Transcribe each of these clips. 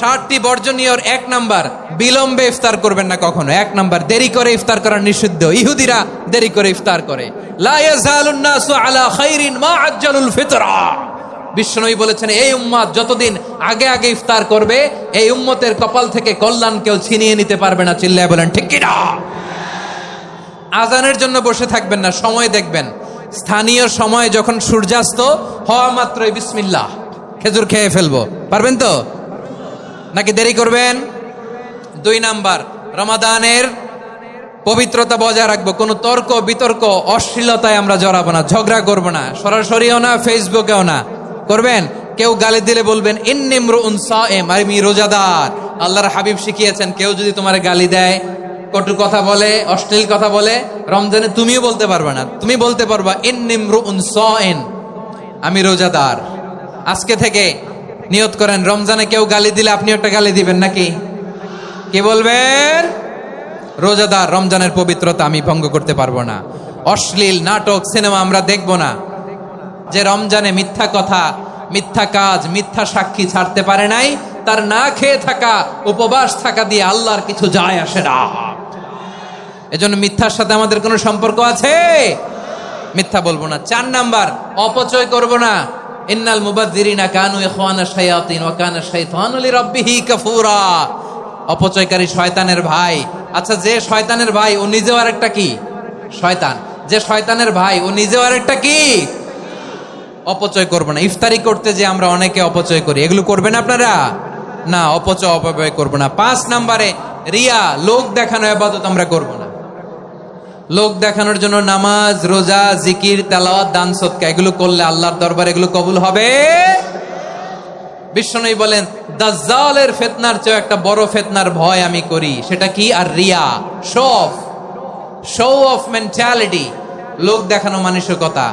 7টি বর্জনীয়র 1 number, বিলম্বে ইফতার করবেন না কখনো। 1 নাম্বার, দেরি করে ইফতার করা নিষিদ্ধ। ইহুদিরা দেরি করে ইফতার করে। লা ইয়াজালুন নাসু আলা খাইরিন মা আজ্জালুল ফিতরা। বিশ্বনবী বলেছেন, এই উম্মত যতদিন আগে আগে ইফতার করবে, এই উম্মতের কপাল থেকে কল্যাণ কেউ ছিনিয়ে নিতে পারবে না। চিল্লায় বলেন ঠিক কি না? আজানের জন্য বসে থাকবেন না, সময় দেখবেন। স্থানীয় সময় যখন সূর্যাস্ত হওয়া মাত্রই বিসমিল্লাহ, খেজুর খেয়ে ফেলবো। পারবেন তো নাকি দেরি করবেন? 2 নাম্বার, রমাদানের পবিত্রতা বজায় রাখবো। কোনো তর্ক বিতর্ক অশ্লীলতায় আমরা জড়াবো না, ঝগড়া করবো না, সরাসরিও না, ফেসবুকেও না। করবেন? কেউ গালি দিলে বলবেন ইন্নী ইমরুউন সায়েম, আমি রোজাদার। আল্লাহর হাবিব শিখিয়েছেন, কেউ যদি তোমার গালি দেয়, কটু কথা বলে, অশ্লীল কথা বলে, রমজানে তুমিও বলতে পারবে না। তুমি বলতে পারবা ইন্নী ইমরুউন সায়েম, আমি রোজাদার। আজকে থেকে নিয়ত করেন, রমজানে কেউ গালি দিলে আপনি একটা গালি দিবেন নাকি? কি বলবেন? রোজাদার, রমজানের পবিত্রতা আমি ভঙ্গ করতে পারবো না। অশ্লীল নাটক সিনেমা আমরা দেখবো না। যে রমজানে মিথ্যা কথা, মিথ্যা কাজ, মিথ্যা সাক্ষী ছাড়তে পারে নাই, তার না খেয়ে থাকা, উপবাস থাকা দিয়ে আল্লাহর কিছু যায় আসে না। এজন্য মিথ্যার সাথে আমাদের কোনো সম্পর্ক আছে? মিথ্যা বলবো না। 4 নাম্বার, অপচয় করব না। ইন্নাল মুবাযযিরিনা কানু ইখওয়ানা শায়াতিন ওয়া কানা শাইতানু লিরাব্বিহি কাফুরা। অপচয়কারী শয়তানের ভাই। আচ্ছা, যে শয়তানের ভাই ও নিজেও আরেকটা কি? শয়তান। যে শয়তানের ভাই ও নিজেও আরেকটা কি? অপচয় করব না। ইফতারি করতে যে আমরা অনেকে অপচয় করি, এগুলো করবেন আপনারা? না, অপচয় অপব্যয় করব না। 5 নাম্বারে, রিয়া, লোক দেখানো ইবাদত আমরা করব না। লোক দেখানোর জন্য নামাজ, রোজা, জিকির, তেলাওয়াত, দান, সদকা এগুলো করলে আল্লাহর দরবারে এগুলো কবুল হবে? বিশ্বনবী বলেন, দাজ্জালের ফিতনার চেয়ে একটা বড় ফিতনার ভয় আমি করি। সেটা কি? আর রিয়া, শো অফ মেন্টালিটি, লোক দেখানো মানসিকতা।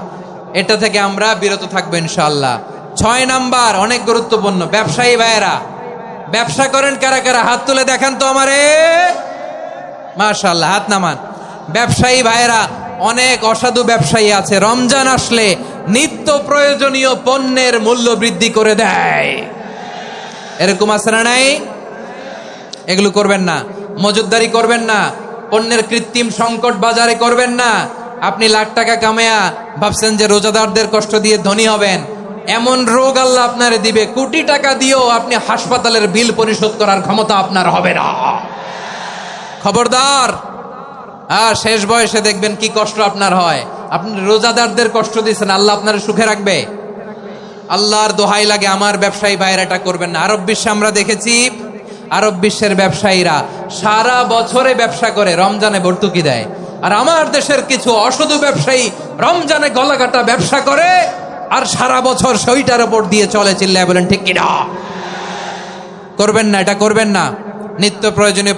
এটা থেকে আমরা বিরত থাকবো ইনশাআল্লাহ। 6 নাম্বার, অনেক গুরুত্বপূর্ণ। ব্যবসায়ী ভাইয়েরা, ব্যবসা করেন কারা কারা? হাত তুলে দেখান তো আমারে। মাশাআল্লাহ, হাত নামান। ব্যবসায়ী ভাইয়েরা, অনেক অসাধু ব্যবসায়ী আছে, রমজান আসলে নিত্য প্রয়োজনীয় পণ্যের মূল্য বৃদ্ধি করে দেয়। এরকম আছে না নাই? এগুলো করবেন না। মজুদদারি করবেন না। পণ্যের কৃত্রিম সংকট বাজারে করবেন না। আপনি লাখ টাকা কামায়া ভাবছেন যে রোজাদারদের কষ্ট দিয়ে ধনী হবেন। এমন রোগ আল্লাহ আপনারে দিবে, কোটি টাকা দিয়েও আপনি হাসপাতালের বিল পরিশোধ করার ক্ষমতা আপনার হবে না। খবরদার। আর শেষ বয়সে দেখবেন কি কষ্ট আপনার হয়। আপনি রোজাদারদের কষ্ট দিচ্ছেন, আল্লাহ আপনার সুখে রাখবে? আল্লাহর দোহাই লাগে, আমার ব্যবসায়ী ভাইয়েরা এটা করবেন না। আরব বিশ্বে আমরা দেখেছি, আরব বিশ্বের ব্যবসায়ীরা সারা বছরে ব্যবসা করে, রমজানে ভর্তুকি দেয়। আর আমার দেশের কিছু অসাধু ব্যবসায়ী রমজানে গলাকাটা ব্যবসা করে আর সারা বছর সইটার উপর দিয়ে চলে। চিল্লায় বলেন ঠিক কিনা? করবেন না, এটা করবেন না। নিত্য প্রয়োজনীয়